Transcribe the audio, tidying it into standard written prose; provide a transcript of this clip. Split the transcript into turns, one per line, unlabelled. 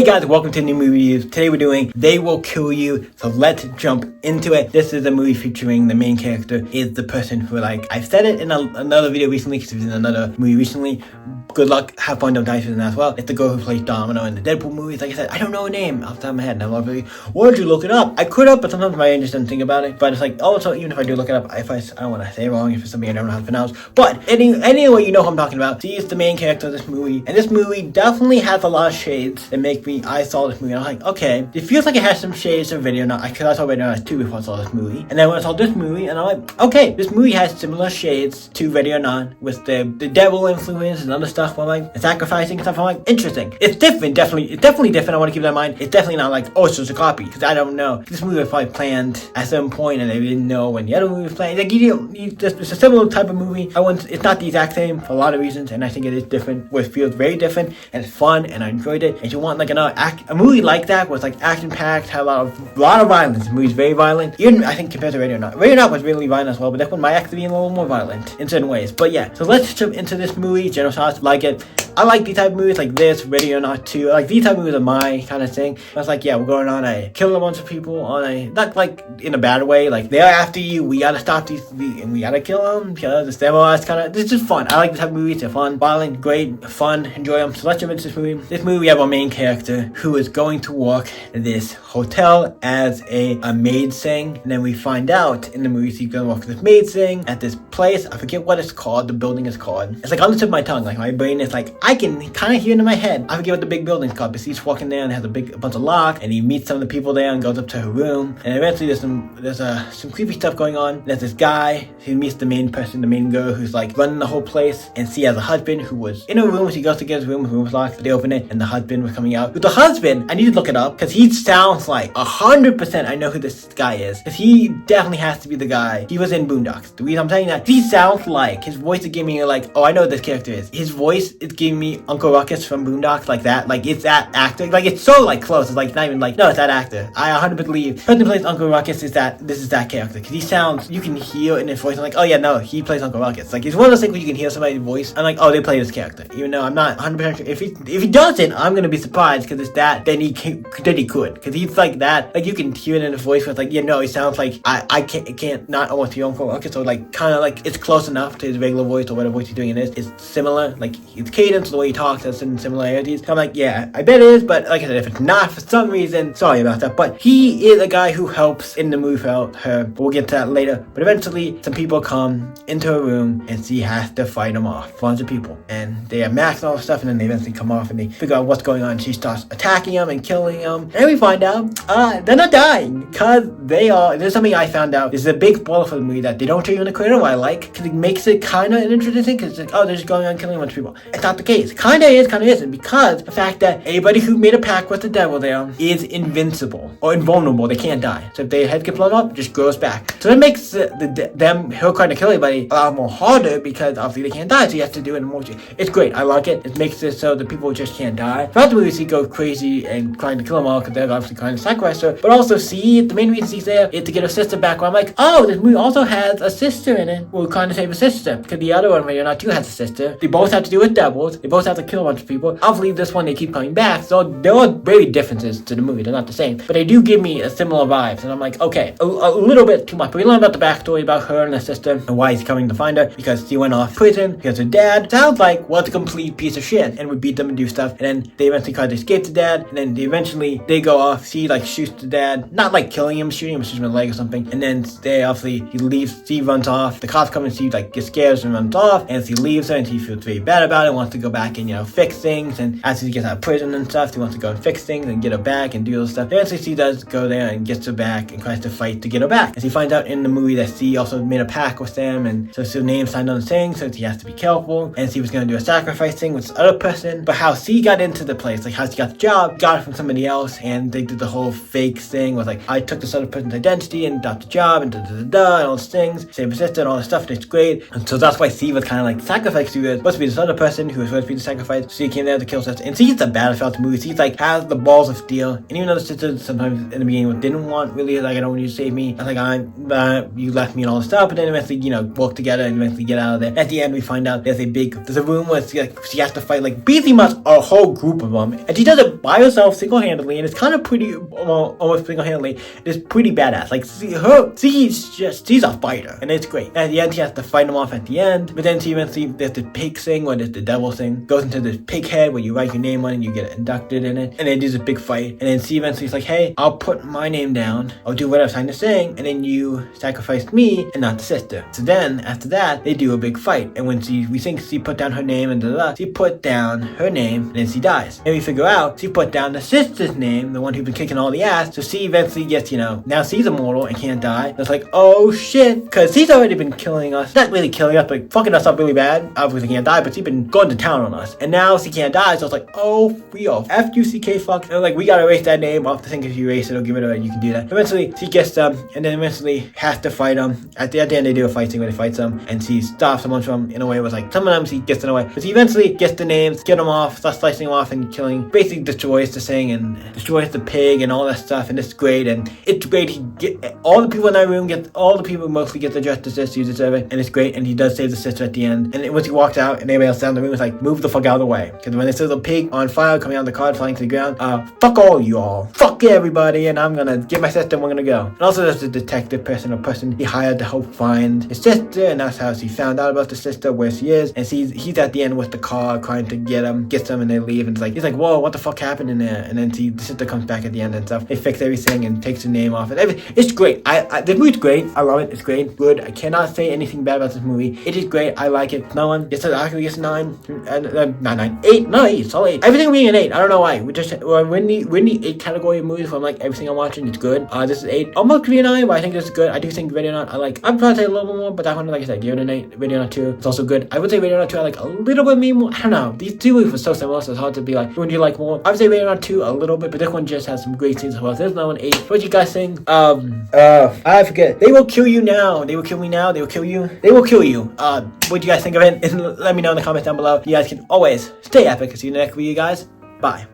Hey guys, welcome to new movie reviews. Today we're doing They Will Kill You, so let's jump into it. This is a movie featuring the main character is the person who, I've said it in another video recently because it was in another movie recently. Good luck, have fun, don't die for that as well. It's the girl who plays Domino in the Deadpool movies. Like I said, I don't know her name off the top of my head, and I'm like, why don't you look it up? I could have, but sometimes my brain just doesn't think about it. But it's like, also, even if I do look it up, I don't want to say it wrong if it's something I don't know how to pronounce. But anyway, you know who I'm talking about. She is the main character of this movie, and this movie definitely has a lot of shades that make me. I saw this movie and I was like, okay, it feels like it has some shades of Video Not. Because I saw Video Not 2 before I saw this movie, and then when I saw this movie, and I'm like, okay, this movie has similar shades to Video Not with the devil influence and other stuff. I'm like, sacrificing and stuff. I'm like, interesting. It's different, definitely. It's definitely different. I want to keep that in mind. It's definitely not like, oh, it's just a copy, because I don't know. This movie was probably planned at some point, and they didn't know when the other movie was planned. Like, it's a similar type of movie. It's not the exact same for a lot of reasons, and I think it is different. Where it feels very different, and it's fun, and I enjoyed it. And you want like a movie like that was like action packed, had a lot of violence. The movie's very violent. Even I think compared to Radio Not. Radio Not was really violent as well, but that one might actually be a little more violent in certain ways. But yeah, so let's jump into this movie. General thoughts, like it. I like these type of movies like this, Radio Not 2. Like these type of movies are my kind of thing. I was like, yeah, we're going on killing a bunch of people not like in a bad way. Like they're after you, we gotta stop and we gotta kill them because it's demo. It's just fun. I like this type of movies. They're fun, violent, great, fun, enjoy them. So let's jump into this movie. This movie we have our main character who is going to work at this hotel as a maid sing, and then we find out in the movie she's gonna work at this maid sing at this place. I forget what it's called. The building is called. It's like on the tip of my tongue. Like my brain is like, I can kind of hear it in my head. I forget what the big building's called, but he's walking there and has a bunch of locks, and he meets some of the people there and goes up to her room, and eventually there's some creepy stuff going on. There's this guy who meets the main girl who's like running the whole place, and she has a husband who was in a room. She goes to get his room was locked, but they open it, and the husband was coming out. With the husband, I need to look it up, because he sounds like 100% I know who this guy is, because he definitely has to be the guy. He was in Boondocks. The reason I'm saying that, he sounds like, his voice is giving me like, oh, I know who this character is. His voice is giving me Uncle Ruckus from Boondocks, like that. Like, it's that actor. Like, it's so, like, close. It's, like, not even, like, no, it's that actor. I 100% believe the person who plays Uncle Ruckus this is that character. Because he sounds, you can hear in his voice. I'm like, oh, yeah, no, he plays Uncle Ruckus. Like, it's one of those things where you can hear somebody's voice. I'm like, oh, they play this character. Even though I'm not 100% sure. If he doesn't, I'm going to be surprised, because it's that, then he could. Because he's, like, that. Like, you can hear it in his voice, but, like, yeah, no, he sounds like, I can't not almost hear Uncle Ruckus. So, like, kind of, like, it's close enough to his regular voice, or whatever voice he's doing in this. It's similar. Like, his cadence, the way he talks, has some similarities. So I'm like, yeah, I bet it is, but like I said, if it's not for some reason, sorry about that. But he is a guy who helps in the movie out her. But we'll get to that later. But eventually, some people come into her room, and she has to fight them off. A bunch of people. And they have masks and all this stuff, and then they eventually come off, and they figure out what's going on. She starts attacking them and killing them. And then we find out, they're not dying, because there's something I found out. This is a big spoiler for the movie that they don't show you in the trailer, what I like, because it makes it kind of an interesting thing, because it's like, oh, they're just going on killing a bunch of people. It's not the case. Kind of is, kind of isn't, because the fact that anybody who made a pact with the devil there is invincible or invulnerable. They can't die. So if their head gets blown up, it just grows back. So that makes her trying to kill anybody a lot more harder, because obviously they can't die. So you have to do it in more. It's great. I like it. It makes it so the people just can't die. Throughout the movie, she goes crazy and trying to kill them all, because they're obviously trying to sacrifice her. But also, the main reason she's there is to get her sister back. Where I'm like, oh, this movie also has a sister in it. We're trying to save a sister, because the other one, Radio Not 2, has a sister. They both have to do with devils. They both have to kill a bunch of people. Obviously, this one they keep coming back, so there are very differences to the movie. They're not the same, but they do give me a similar vibes, and I'm like, okay, a little bit too much. But we learn about the backstory about her and her sister and why he's coming to find her, because she went off prison because her dad sounds like was a complete piece of shit and would beat them and do stuff, and then they eventually try to escape the dad, and then they go off. She like shoots the dad, not like killing him, shooting him, shooting him in the leg or something, and then he leaves. She runs off. The cops come and she like gets scared and runs off, and she leaves her, and she feels very bad about it, wants to go back and fix things, and as she gets out of prison and stuff, she wants to go and fix things and get her back and do all this stuff. Eventually she does go there and gets her back and tries to fight to get her back, and she finds out in the movie that she also made a pact with them, and so her name signed on the thing, so she has to be careful, and she was going to do a sacrifice thing with this other person. But how she got into the place, like how she got the job, got it from somebody else, and they did the whole fake thing with like, I took this other person's identity and got the job and and all these things, saved her sister and all this stuff, and it's great. And so that's why she was kind of like sacrificed. She was supposed to be this other person who was deserves to be the sacrifice. So he came there to kill sister. And she's the baddest throughout the movie. She's like has the balls of steel. And even though the sister sometimes in the beginning didn't want really like, I don't want you to save me. I was like, you left me and all this stuff. But then eventually, work together and eventually get out of there. At the end, we find out there's a room where she has to fight like basically much a whole group of them. And she does it by herself single-handedly. And it's kind of pretty, almost single-handedly. It's pretty badass. Like she's a fighter. And it's great. At the end, she has to fight them off at the end. But then she eventually, there's the pig thing where there's the devil thing. Goes into this pig head where you write your name on it and you get inducted in it. And then there's a big fight. And then she eventually is like, hey, I'll put my name down. I'll do whatever I'm saying. And then you sacrificed me and not the sister. So then, after that, they do a big fight. And when we think she put down her name and she put down her name and then she dies. And we figure out she put down the sister's name, the one who's been kicking all the ass. So she eventually gets, now she's immortal and can't die. And it's like, oh shit. Because she's already been killing us. Not really killing us, but fucking us up really bad. Obviously can't die, but she's been going to town on us. And now she can't die. So it's like, oh, we are F-U-C-K fuck. And like, we gotta erase that name off the thing. If you erase it or give it a, you can do that. Eventually, she gets them, and then eventually has to fight them. At the end, they do a fight scene where they fight them, and she stops a bunch of them in a way. It was like, some of them she gets in a way, but she eventually gets the names, get them off, starts slicing them off and killing, basically destroys the thing and destroys the pig and all that stuff, and it's great. And it's great. All the people in that room all the people mostly get the justice, you deserve it, and it's great. And he does save the sister at the end. And once he walks out, and everybody else down the room is like, move the fuck out of the way, because when they see the pig on fire coming out of the car, flying to the ground, fuck all y'all, fuck everybody, and I'm gonna get my sister and we're gonna go. And also there's the detective person he hired to help find his sister, and that's how she found out about the sister, where she is. And he's at the end with the car trying to gets them, and they leave, and he's like, whoa, what the fuck happened in there? And then the sister comes back at the end and stuff. They fix everything and takes the name off, and everything. It's great. This movie's great. I love it. It's great. Good. I cannot say anything bad about this movie. It is great. I like it. No one gets actually gets 9. Not 9. 8. No, 8. It's all 8. Everything being an 8. I don't know why. We're in the 8 category of movies where I'm like, everything I'm watching is good. This is 8. Almost could be a 9, but I think this is good. I do think Radio Not, I'm probably say a little bit more, but that one, like I said, give it an 8. Radio Not 2, it's also good. I would say Radio Not 2, I like a little bit more. I don't know. These two movies were so similar, so it's hard to be like, when you like more. I would say Radio Not 2 a little bit, but this one just has some great scenes as well. There's no one 8. What you guys think? I forget. They will kill you now. They will kill me now. They will kill you. They will kill you. What do you guys think of it? And let me know in the comments down below. You guys can always stay epic. See you in the next video, guys. Bye.